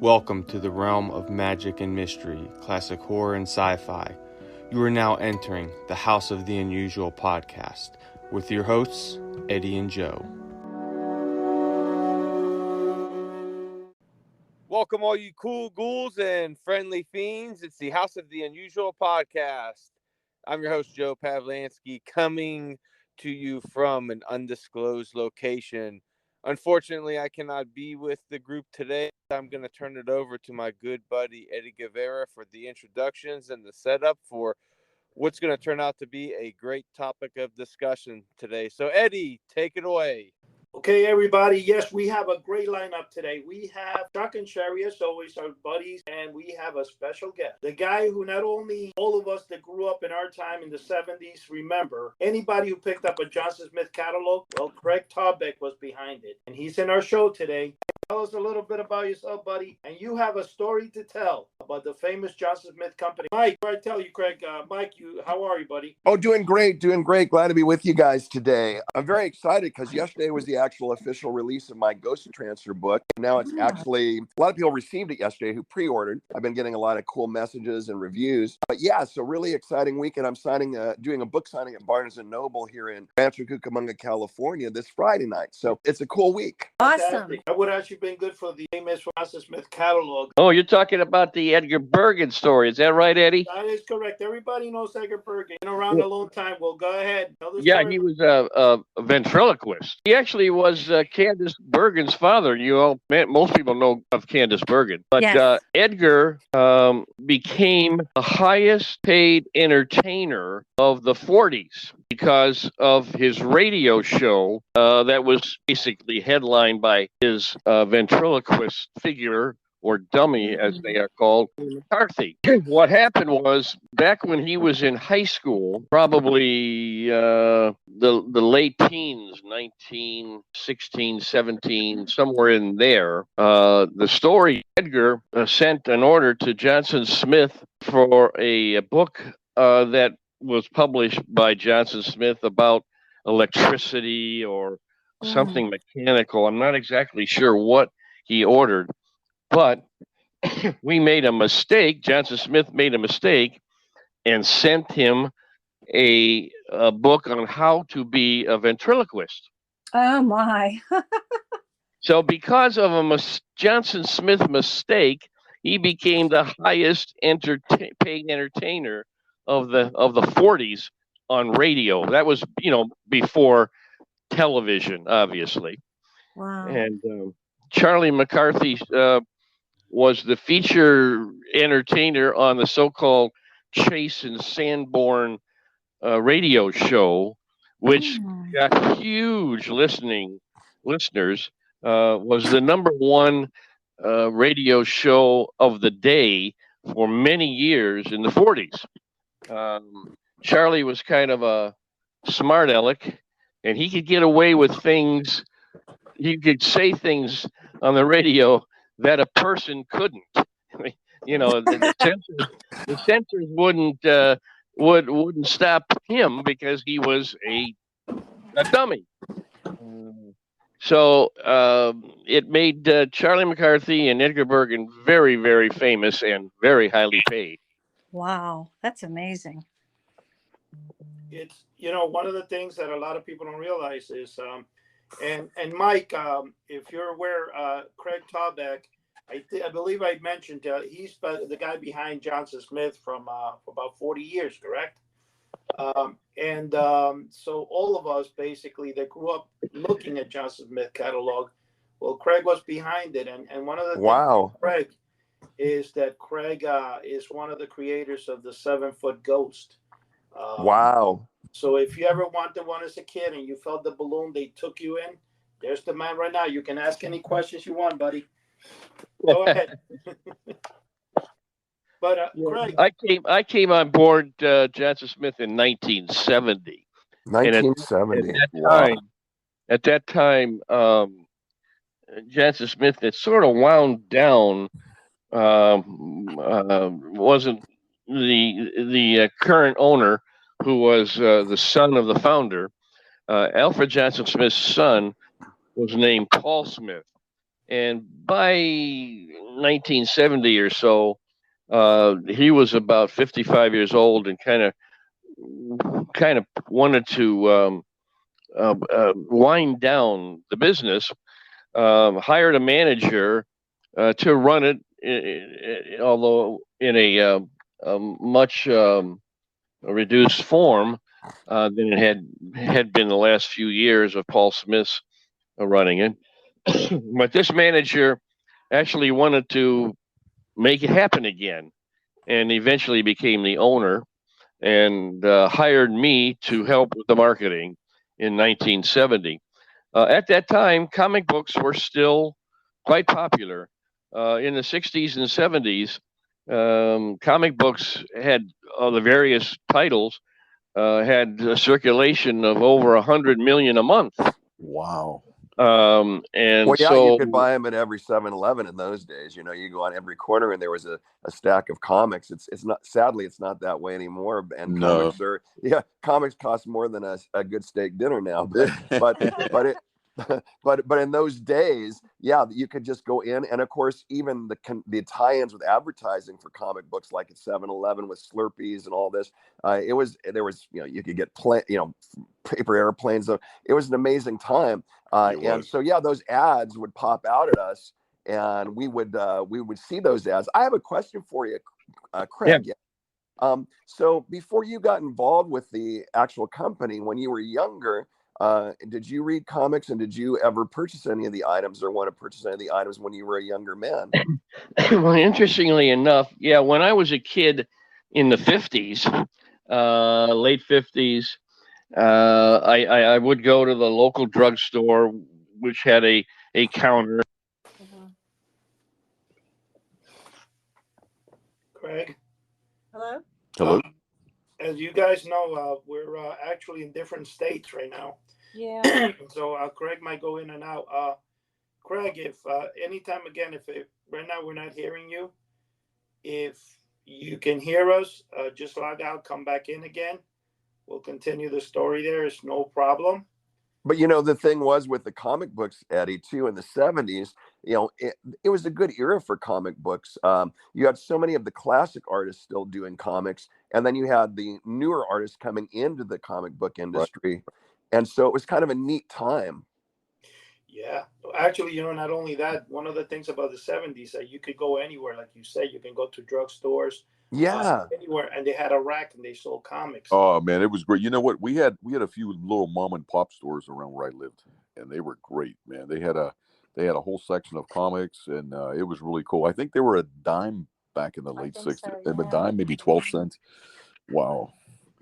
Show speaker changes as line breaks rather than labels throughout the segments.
Welcome to the realm of magic and mystery, classic horror and sci-fi. You are now entering the House of the Unusual podcast with your hosts, Eddie and Joe.
Welcome all you cool ghouls and friendly fiends. It's the House of the Unusual podcast. I'm your host, Joe Pavlansky, coming to you from an undisclosed location. Unfortunately, I cannot be with the group today. I'm going to turn it over to my good buddy, Eddie Guevara, for the introductions and the setup for what's going to turn out to be a great topic of discussion today. So, Eddie, take it away.
Okay, everybody. Yes, we have a great lineup today. We have Chuck and Cheri, as always, our buddies, and we have a special guest. The guy who not only all of us that grew up in our time in the 70s remember, anybody who picked up a Johnson Smith catalog, well, Craig Tarbek was behind it. And he's in our show today. Tell us a little bit about yourself, buddy. And you have a story to tell about the famous Johnson Smith Company. Mike, I tell you, Craig. Mike, how are you, buddy?
Oh, doing great. Glad to be with you guys today. I'm very excited because yesterday was the actual official release of my Ghost Transfer book. Now it's actually, a lot of people received it yesterday who pre-ordered. I've been getting a lot of cool messages and reviews. But yeah, so really exciting weekend. I'm doing a book signing at Barnes & Noble here in Rancho Cucamonga, California this Friday night. So it's a cool week.
Awesome. That would actually been good for the famous Johnson Smith catalog.
Oh, you're talking about the Edgar Bergen story. Is that right, Eddie?
That is correct. Everybody knows Edgar Bergen. Been around a long time. Well, go ahead.
Yeah, he was a ventriloquist. He actually was Candace Bergen's father. Most people know of Candace Bergen. But yes. Edgar became the highest paid entertainer of the 40s because of his radio show that was basically headlined by his ventriloquist figure, or dummy, as they are called, McCarthy. What happened was, back when he was in high school, probably the late teens, 19, 16, 17, somewhere in there, the story, Edgar sent an order to Johnson Smith for a book that was published by Johnson Smith about electricity or something mechanical. I'm not exactly sure what he ordered. But we made a mistake. Johnson Smith made a mistake and sent him a book on how to be a ventriloquist.
Oh, my.
So because of a Johnson Smith mistake, he became the highest paid entertainer of the 40s on radio. That was, before television, obviously.
Wow.
And Charlie McCarthy was the feature entertainer on the so-called Chase and Sanborn radio show, which got huge listeners, was the number one radio show of the day for many years in the 40s. Charlie was kind of a smart aleck, and he could get away with things. He could say things on the radio that a person couldn't. The censors wouldn't stop him because he was a dummy. So it made Charlie McCarthy and Edgar Bergen very, very famous and very highly paid.
Wow, that's amazing.
It's one of the things that a lot of people don't realize is and Mike, if you're aware, Craig Tarbek, I believe I mentioned he's the guy behind Johnson Smith from for about 40 years, correct? So all of us basically that grew up looking at Johnson Smith catalog, well, Craig was behind it, and one of the things with Craig is that Craig is one of the creators of the 7-foot ghost.
Wow.
So if you ever wanted one as a kid and you felt the balloon they took you in, there's the man right now. You can ask any questions you want, buddy. Go ahead. But Craig,
I came on board Johnson Smith in 1970.
1970.
At that time, Johnson Smith had sort of wound down. Wasn't the current owner, who was the son of the founder. Alfred Johnson Smith's son was named Paul Smith, And by 1970 or so, he was about 55 years old and kind of wanted to wind down the business. Hired a manager to run it, although in a much reduced form than it had been the last few years of Paul Smith's running it. But this manager actually wanted to make it happen again, and eventually became the owner and hired me to help with the marketing in 1970. At that time, comic books were still quite popular. In the 60s and 70s, comic books had the various titles had a circulation of over 100 million a month.
Wow.
And
well, yeah,
so
you could buy them at every 7-Eleven in those days. You know, you go on every corner and there was a stack of comics. It's not, sadly, it's not that way anymore. And
No.
comics cost more than a good steak dinner now. But in those days, yeah, you could just go in, and of course, even the tie-ins with advertising for comic books, like at 7-Eleven with Slurpees and all this, there was you could get paper airplanes. So it was an amazing time, and so yeah, those ads would pop out at us, and we would see those ads. I have a question for you, Craig. Yeah. So before you got involved with the actual company, when you were younger, did you read comics, and did you ever purchase any of the items or want to purchase any of the items when you were a younger man?
Well, interestingly enough, yeah, when I was a kid in the 50s, late 50s, I would go to the local drugstore, which had a counter.
Craig?
Hello?
As you guys know, we're actually in different states right now.
Yeah.
So Craig might go in and out. Craig, if anytime again, if right now we're not hearing you, if you can hear us, just log out, come back in again. We'll continue the story there. It's no problem.
But the thing was with the comic books, Eddie, too, in the 70s, it was a good era for comic books. You had so many of the classic artists still doing comics, and then you had the newer artists coming into the comic book industry. Right. And so it was kind of a neat time.
Yeah. Actually, not only that, one of the things about the 70s that you could go anywhere, like you said, you can go to drugstores.
Yeah.
Anywhere, and they had a rack and they sold comics.
Oh man, it was great. You know what? We had a few little mom and pop stores around where I lived, and they were great, man. They had a whole section of comics, and it was really cool. I think they were a dime back in the late 60s. So, yeah. A dime, maybe 12 cents. Wow.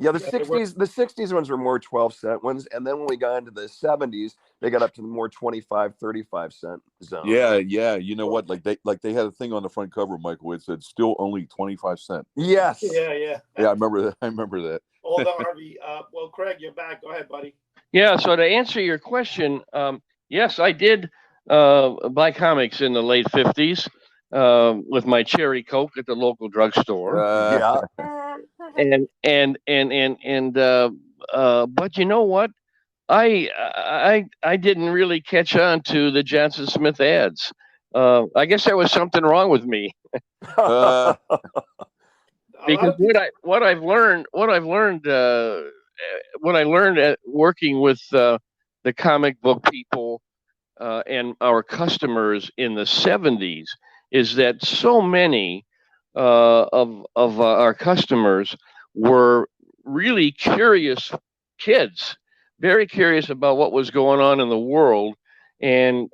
Yeah, the 60s ones were more 12-cent ones, and then when we got into the 70s, they got up to the more 25, 35-cent zone.
Yeah. You know what? Like they had a thing on the front cover, Michael. It said still only 25 cents.
Yes.
Yeah.
Yeah, I remember that.
Hold on, Harvey. Well, Craig, you're back. Go ahead, buddy.
Yeah. So to answer your question, yes, I did buy comics in the late 50s with my Cheri Coke at the local drugstore.
Yeah.
But you know what? I didn't really catch on to the Johnson Smith ads. I guess there was something wrong with me. Because what I learned at working with the comic book people and our customers in the 70s is that so many of our customers were really curious kids, very curious about what was going on in the world, and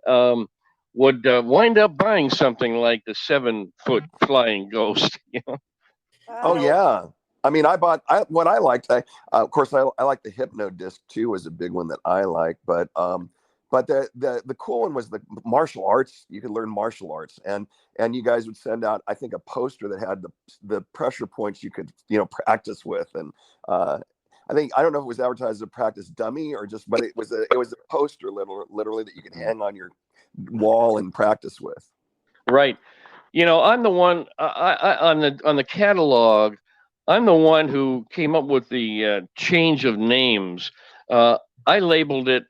would wind up buying something like the 7-foot flying ghost.
Oh yeah. I mean, what I liked. Of course, I like the Hypno disc too. Was a big one that I liked, but the cool one was the martial arts. You could learn martial arts, and you guys would send out, I think, a poster that had the pressure points you could practice with, and I don't know if it was advertised as a practice dummy or just, but it was a poster literally that you could hang on your wall and practice with. Right.
I'm the one on the catalog. I'm the one who came up with the change of names. I labeled it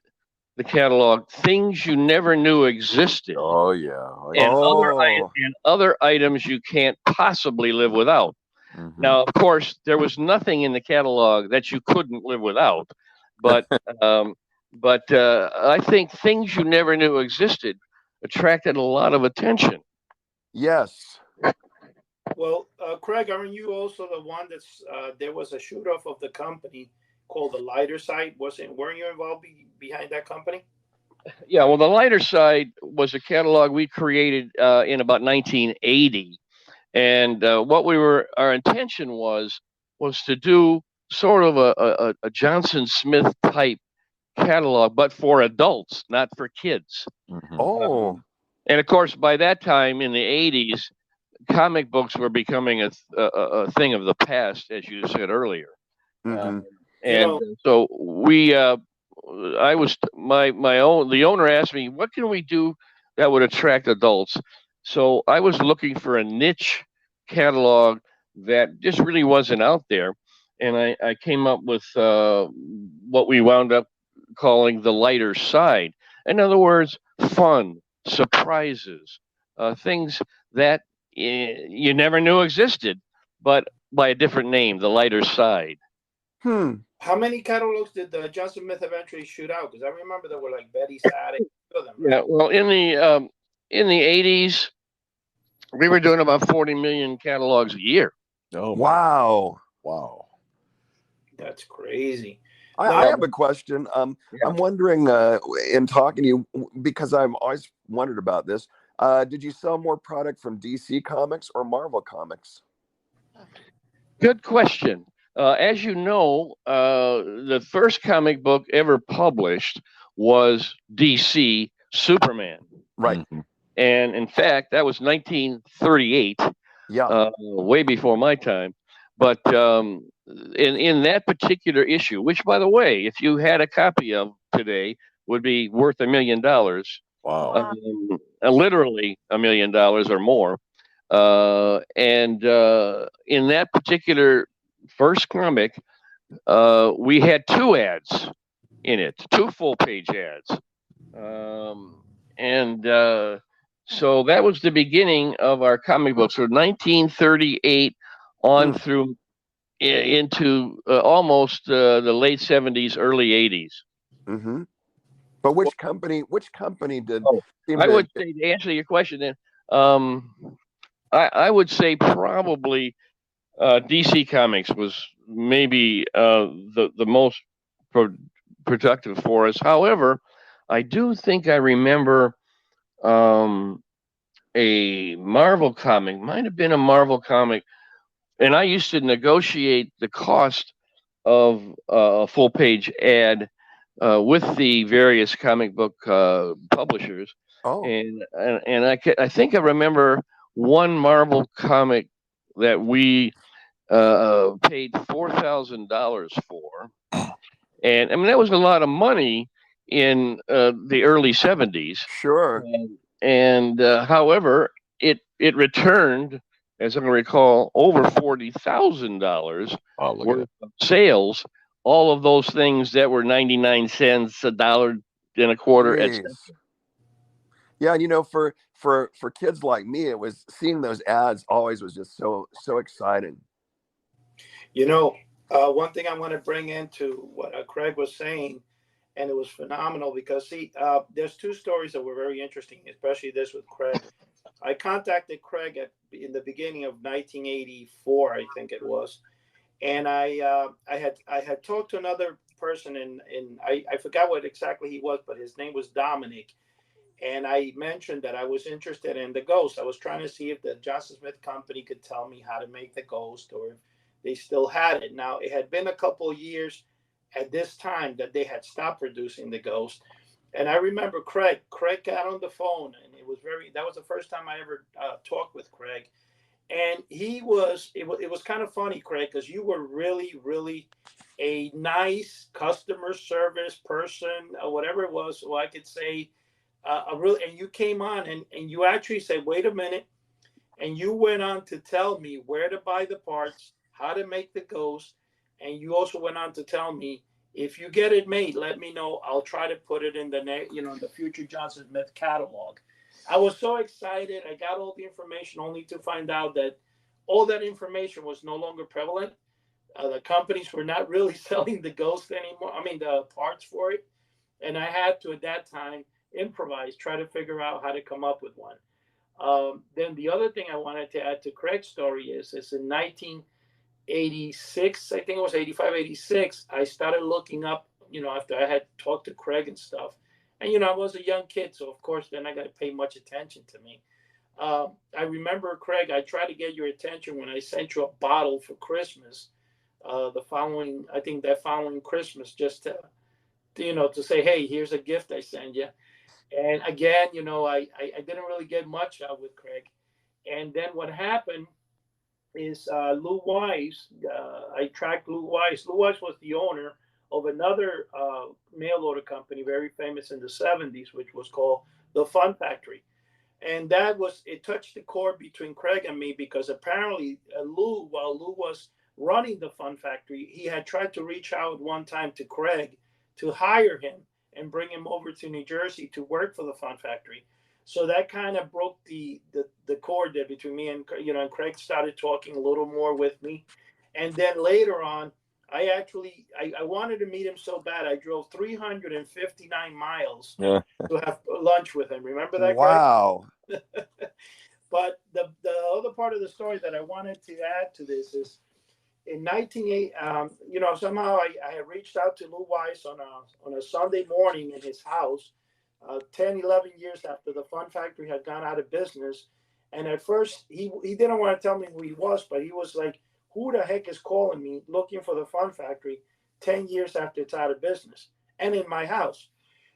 the catalog things you never knew existed,
Oh yeah.
and
Oh,
other items you can't possibly live without.
Mm-hmm.
Now, of course, there was nothing in the catalog that you couldn't live without, but I think things you never knew existed attracted a lot of attention.
yes.
Well, Craig, aren't you also the one that's there was a shoot off of the company called the Lighter Side? Weren't you involved behind that company?
Yeah, well, the lighter side was a catalog we created in about 1980, and our intention was to do sort of a Johnson Smith type catalog, but for adults, not for kids.
Mm-hmm.
Oh,
And of course, by that time in the 80s, comic books were becoming a thing of the past, as you said earlier.
mm-hmm.
You
And
know,
so the owner asked me, what can we do that would attract adults? So I was looking for a niche catalog that just really wasn't out there. And I came up with what we wound up calling the lighter side. In other words, fun, surprises, things that you never knew existed, but by a different name, the lighter side.
how many catalogs did the Johnson Smith eventually shoot out? Because I remember there were like Betty Satic, them, right?
Yeah, well, in the 80s, we were doing about 40 million catalogs a year.
Oh
Wow.
wow.
That's crazy.
I have a question. I'm wondering, in talking to you, because I've always wondered about this. Did you sell more product from DC Comics or Marvel Comics?
Good question. As you know, the first comic book ever published was DC Superman.
Right.
Mm-hmm.
And in fact, that was 1938,
Yeah.
way before my time. But in that particular issue, which, by the way, if you had a copy of today, would be worth $1 million,
Wow.
literally $1 million or more. And in that particular first comic, we had two ads in it, two full-page ads. So that was the beginning of our comic book. So 1938 on through into almost the late 70s, early 80s.
Mm-hmm. But which company did?
I would say, to answer your question, then I would say probably DC Comics was maybe the most productive for us. However, I do think I remember a Marvel comic, might have been a Marvel comic, and I used to negotiate the cost of a full page ad with the various comic book publishers.
Oh.
And I think I remember one Marvel comic that we paid $4,000 for, and I mean that was a lot of money in the early 70s.
Sure.
And however, it returned, as I can recall, over $40,000 worth of sales. All of those things that were 99 cents, $1.25, etc.
Yeah, and for kids like me, it was seeing those ads always was just so exciting.
One thing I want to bring into what Craig was saying, and it was phenomenal because there's two stories that were very interesting, especially this with Craig. I contacted Craig in the beginning of 1984, I think it was, and I had talked to another person, and I forgot what exactly he was, but his name was Dominic, and I mentioned that I was interested in the Ghost. I was trying to see if the Johnson Smith Company could tell me how to make the Ghost, or if they still had it. Now, it had been a couple of years at this time that they had stopped producing the Ghost. And I remember Craig got on the phone, and that was the first time I ever talked with Craig. And it was kind of funny, Craig, because you were really, really a nice customer service person, or whatever it was. So I could say, and you came on and you actually said, wait a minute. And you went on to tell me where to buy the parts, how to make the Ghost. And you also went on to tell me If you get it made, let me know. I'll try to put it in the in the future Johnson Smith catalog. I was so excited. I got all the information only to find out that all that information was no longer prevalent. The companies were not really selling the Ghost anymore. I mean, the parts for it. And I had to, at that time, improvise, try to figure out how to come up with one. Then the other thing I wanted to add to Craig's story is in 1986, I think it was 85, 86, I started looking up, after I had talked to Craig and stuff. And, I was a young kid, so of course, then I got to pay much attention to me. I remember, Craig, I tried to get your attention when I sent you a bottle for Christmas. The following Christmas, just to say, hey, here's a gift I send you. And again, I didn't really get much out with Craig. And then what happened is Lou Wise, I tracked Lou Wise. Lou Wise was the owner of another mail order company, very famous in the 70s, which was called the Fun Factory. And it touched the chord between Craig and me, because apparently while Lou was running the Fun Factory, he had tried to reach out one time to Craig to hire him and bring him over to New Jersey to work for the Fun Factory. So that kind of broke the cord there between me and and Craig started talking a little more with me. And then later on, I wanted to meet him so bad, I drove 359 miles to have lunch with him. Remember that,
wow.
Craig? But the other part of the story that I wanted to add to this is, in 1980, somehow I had reached out to Lou Weiss on a Sunday morning in his house, 10, 11 years after the Fun Factory had gone out of business. And at first, he didn't want to tell me who he was, but he was like, who the heck is calling me looking for the Fun Factory 10 years after it's out of business and in my house?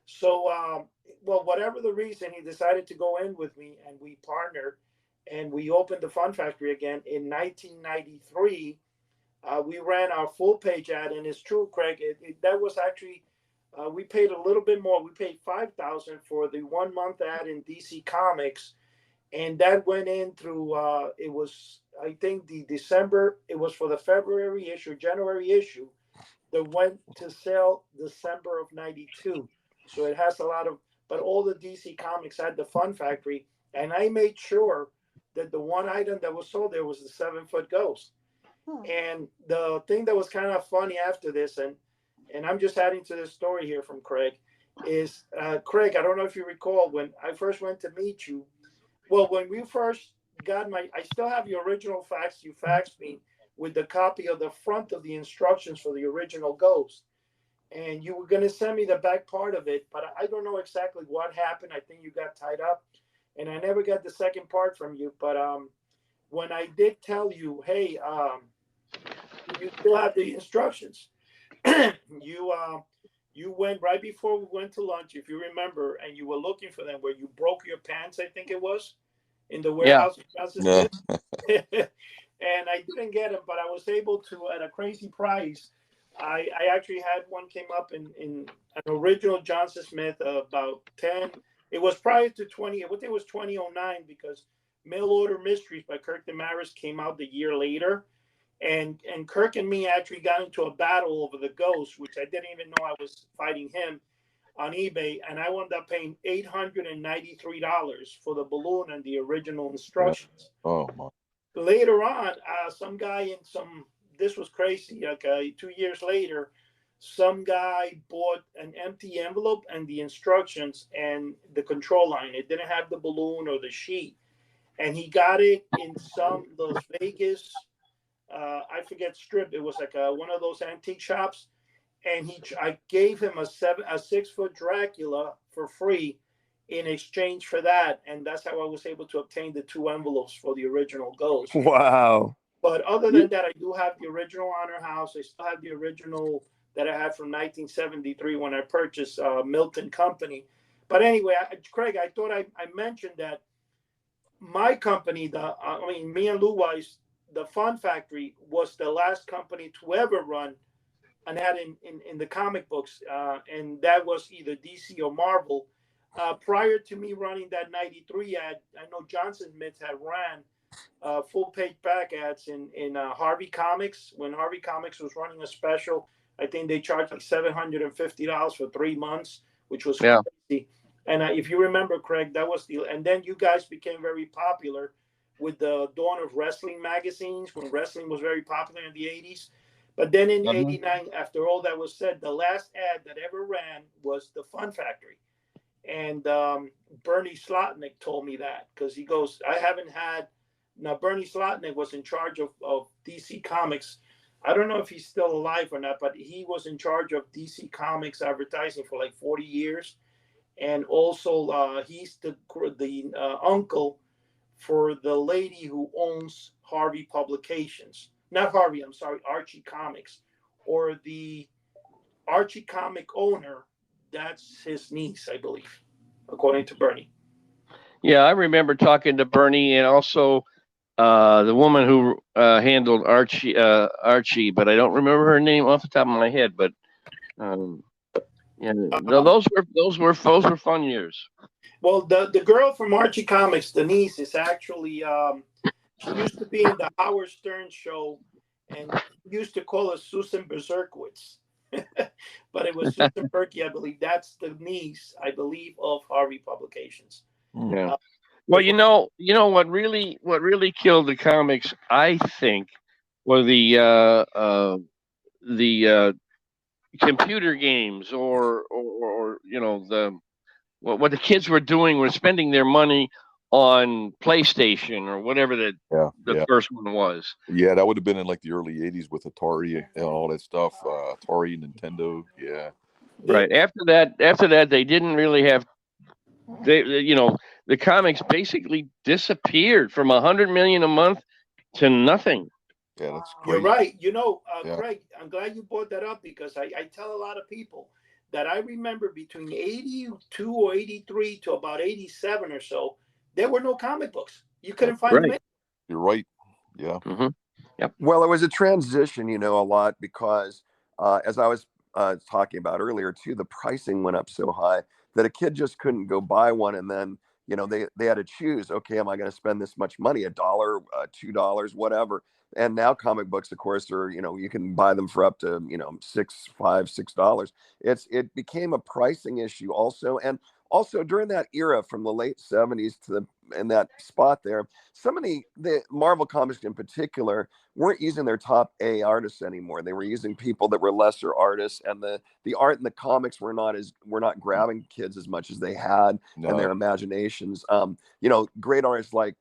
So, whatever the reason, he decided to go in with me, and we partnered, and we opened the Fun Factory again in 1993. We ran our full page ad, and it's true, Craig. That was actually we paid a little bit more. We paid $5,000 for the 1 month ad in DC Comics, and that went in through. It was, I think, the December. It was for the February issue, January issue, that went to sell December of '92. So it has a lot of. But all the DC Comics had the Fun Factory, and I made sure that the one item that was sold there was the 7-foot Ghost. And the thing that was kind of funny after this, and I'm just adding to this story here from Craig, is Craig, I don't know if you recall, when I first went to meet you. Well, when we first got I still have the original fax. You faxed me with the copy of the front of the instructions for the original Ghost. And you were going to send me the back part of it, but I don't know exactly what happened. I think you got tied up, and I never got the second part from you. But when I did tell you, hey, you still have the instructions, you went right before we went to lunch, if you remember, and you were looking for them, where you broke your pants, I think it was, in the warehouse. Yeah. And I didn't get them, but I was able to, at a crazy price. I actually had one came up in an original Johnson Smith about 10. It was prior to 20. I think it was 2009, because Mail Order Mysteries by Kirk Damaris came out the year later. And Kirk and me actually got into a battle over the Ghost, which I didn't even know I was fighting him on eBay. And I wound up paying $893 for the balloon and the original instructions.
Oh, my.
Later on, some guy this was crazy. Like 2 years later, some guy bought an empty envelope and the instructions and the control line. It didn't have the balloon or the sheet. And he got it in some Las Vegas, I forget, strip. It was like one of those antique shops. And I gave him a 6-foot Dracula for free in exchange for that. And that's how I was able to obtain the 2 envelopes for the original Ghost.
Wow.
But other than that, I do have the original Honor House. I still have the original that I had from 1973 when I purchased Milton Company. But anyway, Craig, I thought I mentioned that my company, me and Lou Weiss, the Fun Factory, was the last company to ever run an ad in the comic books. And that was either DC or Marvel. Prior to me running that 93 ad, I know Johnson Smith had ran full page back ads in Harvey Comics, when Harvey Comics was running a special I think they charged like $750 for 3 months, which was
Yeah.
crazy. And if you remember, Craig, that was the. And then you guys became very popular with the dawn of wrestling magazines when wrestling was very popular in the 80s. But then in '89, after all that was said, the last ad that ever ran was the Fun Factory. And Bernie Slotnick told me that because he goes, I haven't had. Now, Bernie Slotnick was in charge of DC Comics. I don't know if he's still alive or not, but he was in charge of DC Comics advertising for like 40 years. And also, he's the uncle for the lady who owns Harvey Publications. Not Harvey, I'm sorry, Archie Comics. Or the Archie comic owner, that's his niece, I believe, according to Bernie.
Yeah, I remember talking to Bernie and also the woman who handled Archie, but I don't remember her name off the top of my head. But yeah, those were fun years.
Well, the girl from Archie Comics, the niece, is actually she used to be in the Howard Stern show, and used to call her Susan Berserkowitz. But it was Susan Perky, I believe. That's the niece, I believe, of Harvey Publications.
Yeah. Well, you know what really killed the comics, I think, were the computer games or what the kids were doing was spending their money on PlayStation or whatever the first one was.
Yeah, that would have been in like the early '80s with Atari and all that stuff. Atari, Nintendo, yeah.
Right. After that, they didn't really have. The comics basically disappeared from $100 million a month to nothing.
Yeah, that's great.
You're right. Craig, I'm glad you brought that up because I tell a lot of people that I remember between 82 or 83 to about 87 or so, there were no comic books. You couldn't find them.
You're right. Yeah.
Mm-hmm. Yep.
Well, it was a transition, a lot because as I was talking about earlier too, the pricing went up so high that a kid just couldn't go buy one. And then, they had to choose, okay, am I going to spend this much money, $1, $2, whatever. And now comic books, of course, are, you can buy them for up to, $6. It became a pricing issue also. And also during that era from the late 70s in that spot there, some of the Marvel comics in particular weren't using their top A artists anymore. They were using people that were lesser artists, and the art in the comics were not grabbing kids as much as they had in their imaginations. Great artists like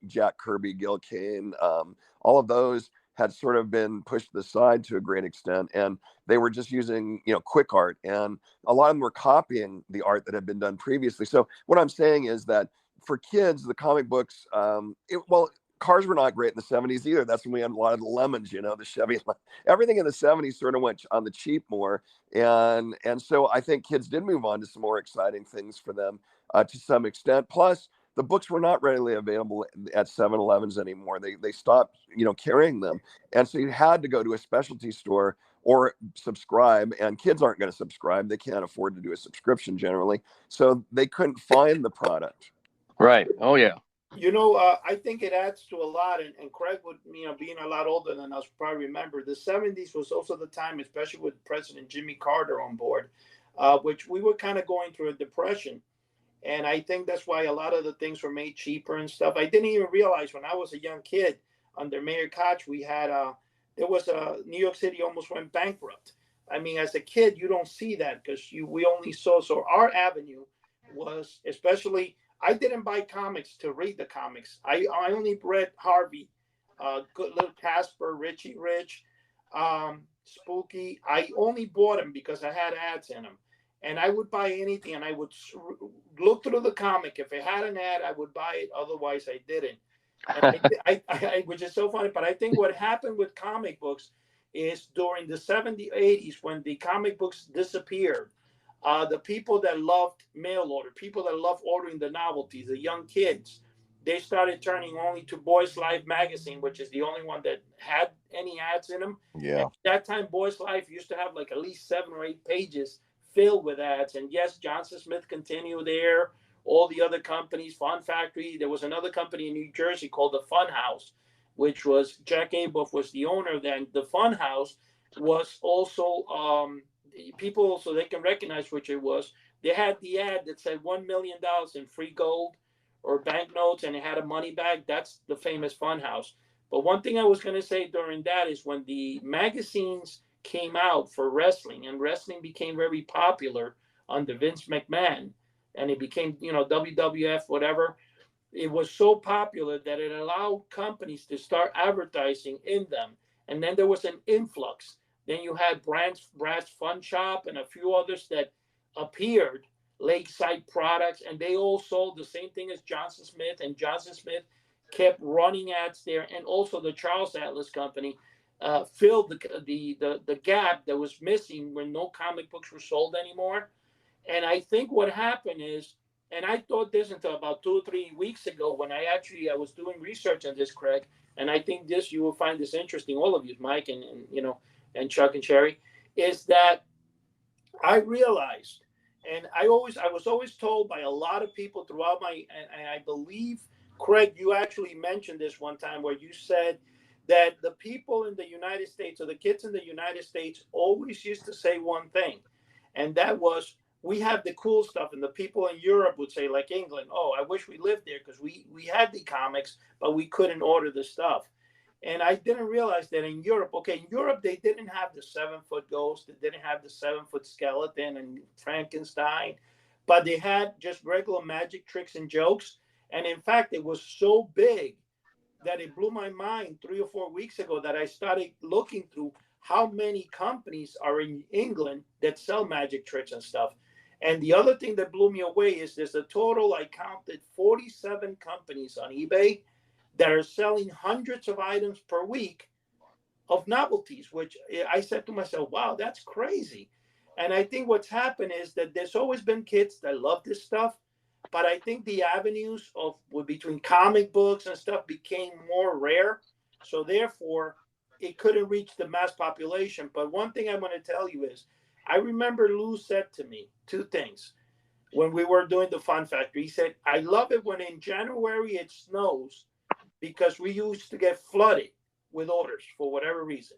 Jack Kirby, Gil Kane, all of those had sort of been pushed to the side to a great extent, and they were just using, quick art, and a lot of them were copying the art that had been done previously. So what I'm saying is that for kids, the comic books, cars were not great in the 70s either. That's when we had a lot of the Lemons, the Chevy. Everything in the 70s sort of went on the cheap more, and so I think kids did move on to some more exciting things for them to some extent. Plus, the books were not readily available at 7-Elevens anymore. They stopped, carrying them. And so you had to go to a specialty store or subscribe, and kids aren't going to subscribe. They can't afford to do a subscription generally. So they couldn't find the product.
Right. Oh, yeah.
I think it adds to a lot. And Craig would, being a lot older than us, probably remember the 70s was also the time, especially with President Jimmy Carter on board, which we were kind of going through a depression. And I think that's why a lot of the things were made cheaper and stuff. I didn't even realize when I was a young kid under Mayor Koch, we had New York City almost went bankrupt. I mean, as a kid, you don't see that because we only saw. So our avenue was, especially, I didn't buy comics to read the comics. I only read Harvey, Good Little Casper, Richie Rich, Spooky. I only bought them because I had ads in them. And I would buy anything, and I would look through the comic. If it had an ad, I would buy it. Otherwise, I didn't. And which is so funny. But I think what happened with comic books is during the 70s, 80s, when the comic books disappeared, the people that loved mail order, people that loved ordering the novelties, the young kids, they started turning only to Boys Life magazine, which is the only one that had any ads in them.
Yeah.
At that time, Boys Life used to have like at least 7 or 8 pages filled with ads. And yes, Johnson Smith continued there. All the other companies, Fun Factory. There was another company in New Jersey called the Fun House, which was Jack Abuff was the owner of that. The Fun House was also people, so they can recognize which it was. They had the ad that said $1 million in free gold or banknotes, and it had a money bag. That's the famous Funhouse. But one thing I was going to say during that is when the magazines came out for wrestling, and wrestling became very popular under Vince McMahon, and it became, WWF, whatever. It was so popular that it allowed companies to start advertising in them. And then there was an influx. Then you had Brass Fun Shop and a few others that appeared, Lakeside Products, and they all sold the same thing as Johnson Smith. And Johnson Smith kept running ads there. And also the Charles Atlas Company filled the gap that was missing when no comic books were sold anymore. And I think what happened is, and I thought this until about 2 or 3 weeks ago when I was doing research on this, Craig, and I think you will find this interesting, all of you, Mike and Chuck and Cheri, is that I realized, and I was always told by a lot of people throughout and I believe, Craig, you actually mentioned this one time where you said that the people in the United States, or the kids in the United States, always used to say one thing, and that was, we have the cool stuff, and the people in Europe would say, like England, oh, I wish we lived there because we had the comics, but we couldn't order the stuff. And I didn't realize that in Europe, they didn't have the 7-foot ghost, they didn't have the 7-foot skeleton and Frankenstein, but they had just regular magic tricks and jokes. And in fact, it was so big that it blew my mind 3 or 4 weeks ago that I started looking through how many companies are in England that sell magic tricks and stuff. And the other thing that blew me away is there's a total, I counted 47 companies on eBay that are selling hundreds of items per week of novelties, which I said to myself, wow, that's crazy. And I think what's happened is that there's always been kids that love this stuff, but I think the avenues between comic books and stuff became more rare. So therefore, it couldn't reach the mass population. But one thing I'm going to tell you is, I remember Lou said to me 2 things when we were doing the Fun Factory. He said, I love it when in January it snows because we used to get flooded with orders for whatever reason.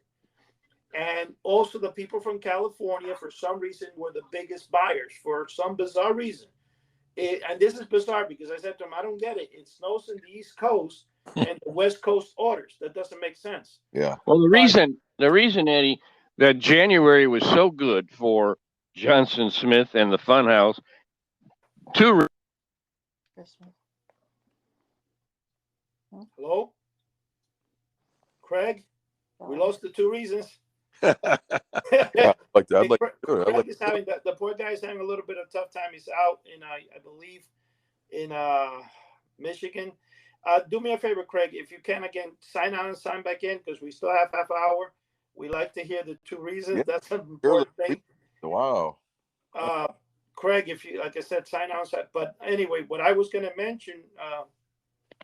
And also the people from California, for some reason, were the biggest buyers for some bizarre reason. And this is bizarre because I said to him, I don't get it. It snows in the East Coast and the West Coast orders. That doesn't make sense.
Yeah.
Well, the reason, Eddie, that January was so good for Johnson Smith and the Funhouse, 2.
Hello? Craig? We lost the 2 reasons.
Yeah, like that. I'd like to do it.
Craig is having, the poor guy is having a little bit of a tough time. He's out in, I believe, in Michigan. Do me a favor, Craig. If you can, again, sign out and sign back in because we still have half hour. We like to hear the 2 reasons.
Yeah,
that's an important thing.
Wow.
Craig, if you, like I said, sign out. But anyway, what I was going to mention, I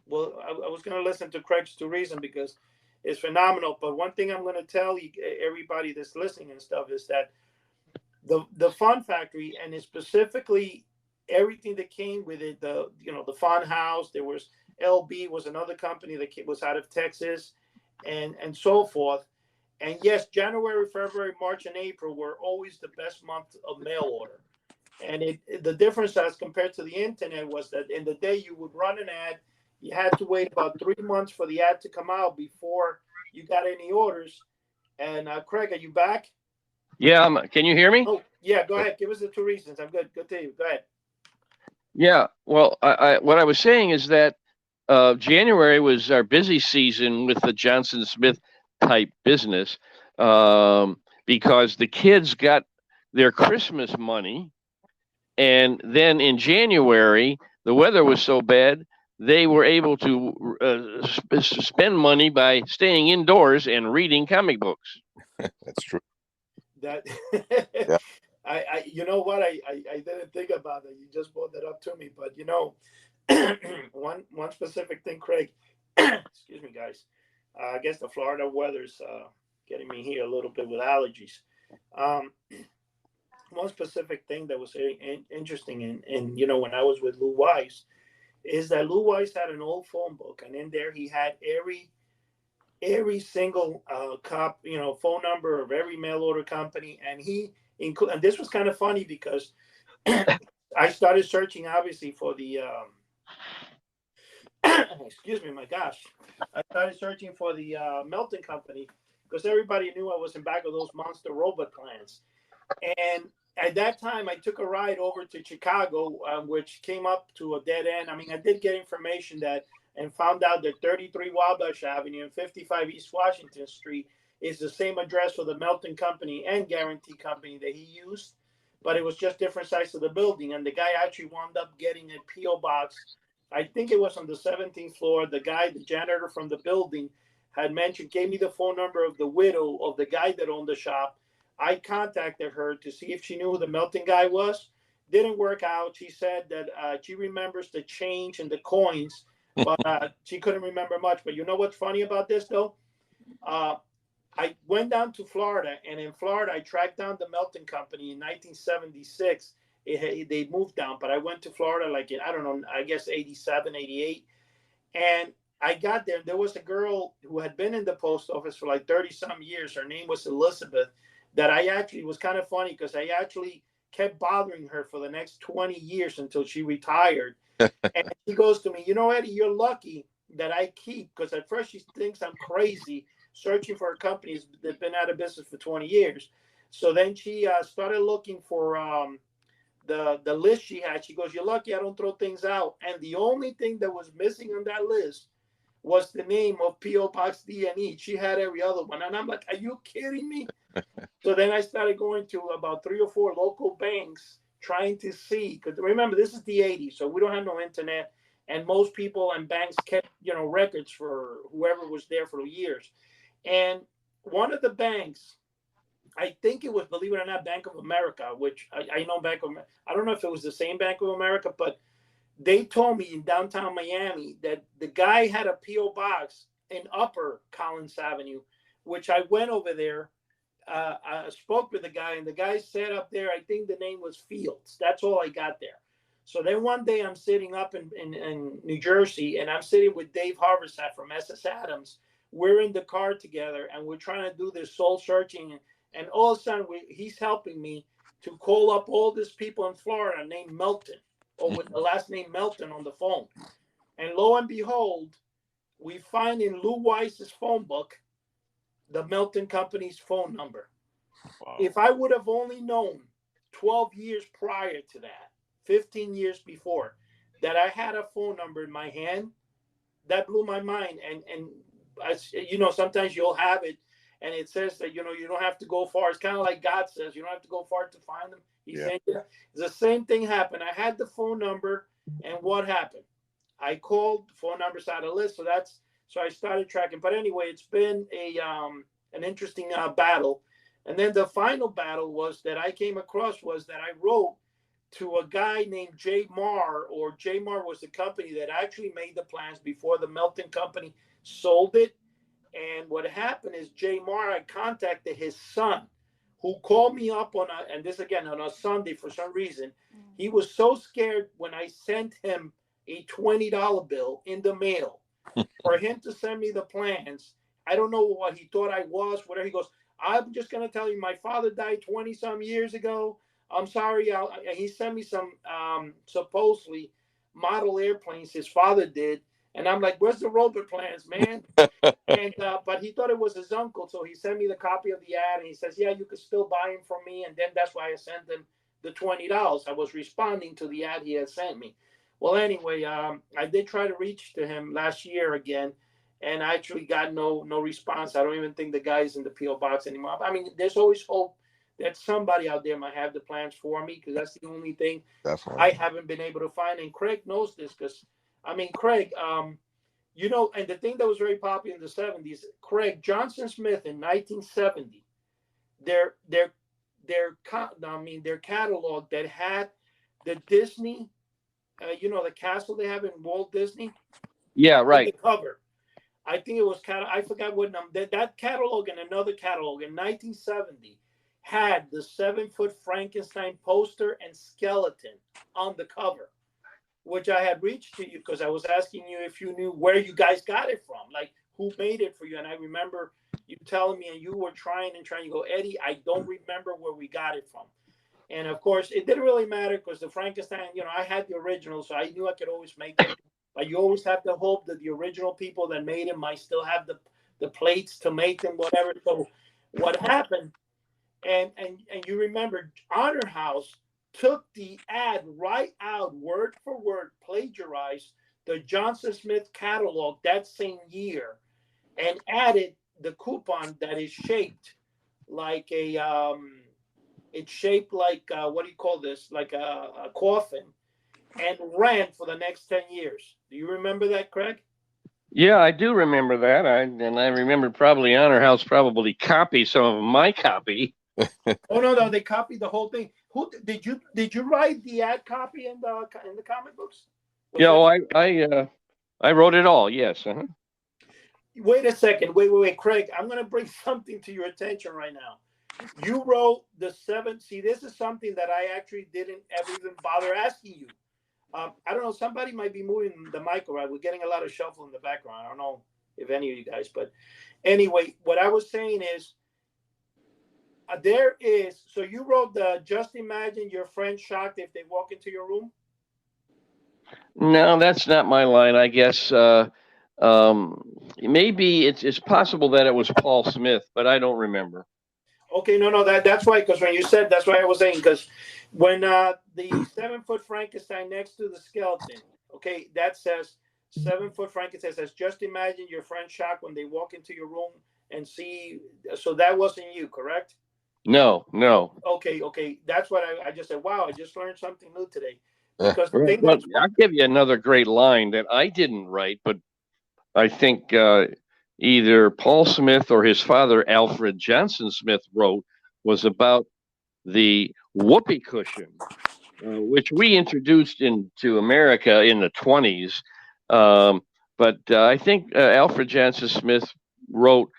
was going to listen to Craig's 2 reasons because it's phenomenal. But one thing I'm going to tell you, everybody that's listening and stuff, is that the Fun Factory, and it's specifically everything that came with it, the Fun House, there was LB was another company that was out of Texas, and so forth. And yes, January, February, March, and April were always the best month of mail order. And the difference as compared to the internet was that in the day you would run an ad, you had to wait about 3 months for the ad to come out before you got any orders. And Craig, are you back?
Yeah, can you hear me?
Oh, yeah, go ahead. Give us the 2 reasons. I'm good. Good to you. Go ahead.
Yeah, well, what I was saying is that January was our busy season with the Johnson Smith type business because the kids got their Christmas money, and then in January the weather was so bad they were able to spend money by staying indoors and reading comic books.
That's true.
That
Yeah.
I you know what, I didn't think about that. You just brought that up to me, but one specific thing, Craig. Excuse me, guys. I guess the Florida weather's getting me here a little bit with allergies. One specific thing that was interesting, and when I was with Lou Weiss, is that Lou Weiss had an old phone book, and in there he had every every single phone number of every mail order company, and and this was kind of funny because I started searching obviously for the excuse me, my gosh, I started searching for the Melton Company because everybody knew I was in back of those monster robot plans. And at that time, I took a ride over to Chicago, which came up to a dead end. I mean, I did get information and found out that 33 Wabash Avenue and 55 East Washington Street is the same address for the Melton Company and Guarantee Company that he used, but it was just different sides of the building. And the guy actually wound up getting a P.O. box. I think it was on the 17th floor. The janitor from the building had gave me the phone number of the widow of the guy that owned the shop. I contacted her to see if she knew who the Melton guy was. Didn't work out. She said that she remembers the change and the coins, but she couldn't remember much. But you know what's funny about this, though? I went down to Florida, and in Florida, I tracked down the Melton Company in 1976. They moved down, but I went to Florida like in, I don't know, I guess 87, 88. And I got there. There was a girl who had been in the post office for like 30 some years. Her name was Elizabeth. That I actually was kind of funny because I actually kept bothering her for the next 20 years until she retired. And she goes to me, you know, Eddie, you're lucky that I keep, because at first she thinks I'm crazy searching for companies that have been out of business for 20 years. So then she started looking for the list she had. She goes, you're lucky I don't throw things out. And the only thing that was missing on that list was the name of P.O. Box D&E. She had every other one. And I'm like, are you kidding me? So then I started going to about 3 or 4 local banks trying to see, because remember, this is the 80s, so we don't have no internet. And most people and banks kept, records for whoever was there for years. And one of the banks, I think it was, believe it or not, Bank of America, which I know Bank of America. I don't know if it was the same Bank of America, but they told me in downtown Miami that the guy had a P.O. box in Upper Collins Avenue, which I went over there. I spoke with the guy, and the guy said up there, I think the name was Fields. That's all I got there. So then one day I'm sitting up in New Jersey, and I'm sitting with Dave Harversat from SS Adams. We're in the car together, and we're trying to do this soul searching. And all of a sudden, he's helping me to call up all these people in Florida named Melton, or with the last name Melton on the phone. And lo and behold, we find in Lou Weiss's phone book the Melton Company's phone number. Wow. If I would have only known 12 years prior to that, 15 years before, that I had a phone number in my hand, that blew my mind. And sometimes you'll have it, and it says that, you don't have to go far. It's kind of like God says, you don't have to go far to find them. He said, the same thing happened. I had the phone number, and what happened? I called, the phone number's out of list, so I started tracking. But anyway, it's been an interesting battle. And then the final battle was that I came across was that I wrote to a guy named J. Marr, or J. Marr was the company that actually made the plans before the Melton Company sold it. And what happened is J. Marr, I contacted his son, who called me up on a Sunday for some reason. He was so scared when I sent him a $20 bill in the mail for him to send me the plans. I don't know what he thought I was, whatever. He goes, I'm just going to tell you, my father died 20 some years ago. I'm sorry. He sent me some supposedly model airplanes his father did. And I'm like, where's the robot plans, man? And but he thought it was his uncle. So he sent me the copy of the ad, and he says, yeah, you could still buy him from me. And then that's why I sent him the $20. I was responding to the ad he had sent me. Well, anyway, I did try to reach to him last year again, and I actually got no response. I don't even think the guy's in the P.O. box anymore. I mean, there's always hope that somebody out there might have the plans for me, because that's the only thing I haven't been able to find. And Craig knows this, because, I mean, Craig, and the thing that was very popular in the 70s, Craig, Johnson Smith in 1970, their catalog that had the Disney, the castle they have in Walt Disney.
Yeah, right.
The cover. I think it was I forgot what number. That catalog and another catalog in 1970 had the 7-foot Frankenstein poster and skeleton on the cover, which I had reached to you because I was asking you if you knew where you guys got it from. Like, who made it for you. And I remember you telling me, and you were trying. You go, Eddie, I don't remember where we got it from. And of course, it didn't really matter because the Frankenstein, I had the original, so I knew I could always make it. But you always have to hope that the original people that made it might still have the plates to make them, whatever. So what happened, and you remember, Honor House took the ad right out, word for word, plagiarized the Johnson Smith catalog that same year, and added the coupon that is shaped like it's shaped like what do you call this? Like a coffin, and ran for the next 10 years. Do you remember that, Craig?
Yeah, I do remember that. I remember probably Honor House probably copied some of my copy.
Oh no, they copied the whole thing. Who did you write the ad copy in the comic books?
I wrote it all. Yes. Uh-huh.
Wait a second. Wait, Craig. I'm going to bring something to your attention right now. You wrote the 7. See, this is something that I actually didn't ever even bother asking you. I don't know. Somebody might be moving the mic around. We're getting a lot of shuffle in the background. I don't know if any of you guys, but anyway, what I was saying is there is. So you wrote the just imagine your friend shocked if they walk into your room.
No, that's not my line. I guess maybe it's possible that it was Paul Smith, but I don't remember.
Okay, no, that's right. Because when you said, that's why I was saying, because when the 7-foot Frankenstein next to the skeleton, okay, that says 7-foot Frankenstein says, just imagine your friend shocked when they walk into your room and see. So that wasn't you, correct?
No.
Okay. That's what I just said. Wow, I just learned something new today.
Because I'll give you another great line that I didn't write, but I think either Paul Smith or his father, Alfred Johnson Smith, wrote, was about the whoopee cushion, which we introduced into America in the 1920s. But I think Alfred Johnson Smith wrote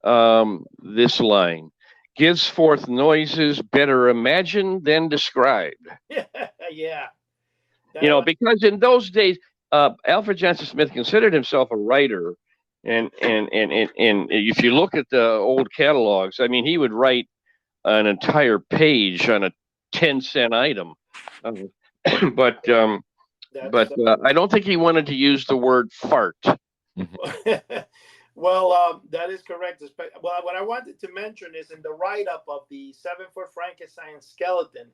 this line: gives forth noises better imagined than described.
Yeah.
Because in those days, Alfred Johnson Smith considered himself a writer, and if you look at the old catalogs, I mean, he would write an entire page on a 10-cent item, but I don't think he wanted to use the word fart.
Well, that is correct. Well, what I wanted to mention is in the write-up of the 7-foot Frankenstein skeleton,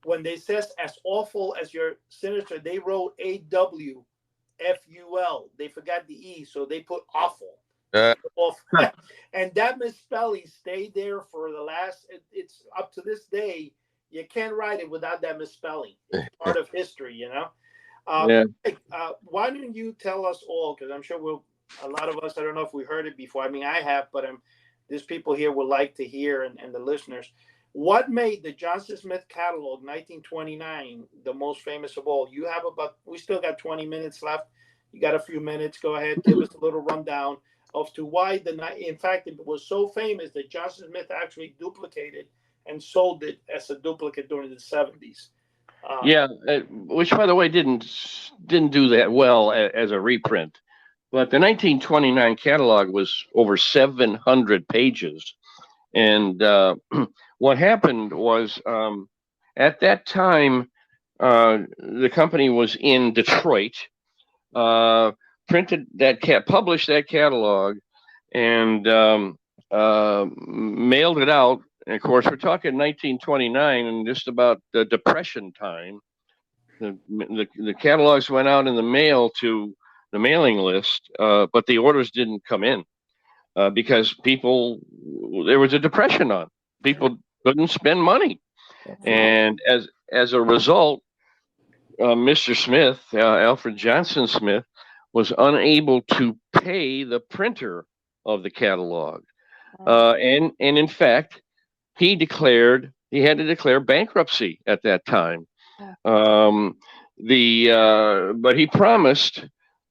when they says as awful as your sinister, they wrote AWFUL. They forgot the E, so they put awful. And that misspelling stayed there for the last. It's up to this day. You can't write it without that misspelling. It's part of history,
Yeah.
Why don't you tell us all? Because I'm sure a lot of us. I don't know if we heard it before. I mean, I have, but there's people here would like to hear, and the listeners. What made the Johnson Smith catalog 1929 the most famous of all? We still got 20 minutes left. You got a few minutes. Go ahead, give us a little rundown of to why in fact, it was so famous that Johnson Smith actually duplicated and sold it as a duplicate during the 70s.
Which, by the way, didn't do that well as a reprint. But the 1929 catalog was over 700 pages. And what happened was at that time, the company was in Detroit, published that catalog, and mailed it out. And of course, we're talking 1929 and just about the Depression time. The catalogs went out in the mail to the mailing list, but the orders didn't come in. Because there was a depression on. People couldn't spend money. And as a result, Mr. Smith, Alfred Johnson Smith, was unable to pay the printer of the catalog. And in fact, he had to declare bankruptcy at that time. But he promised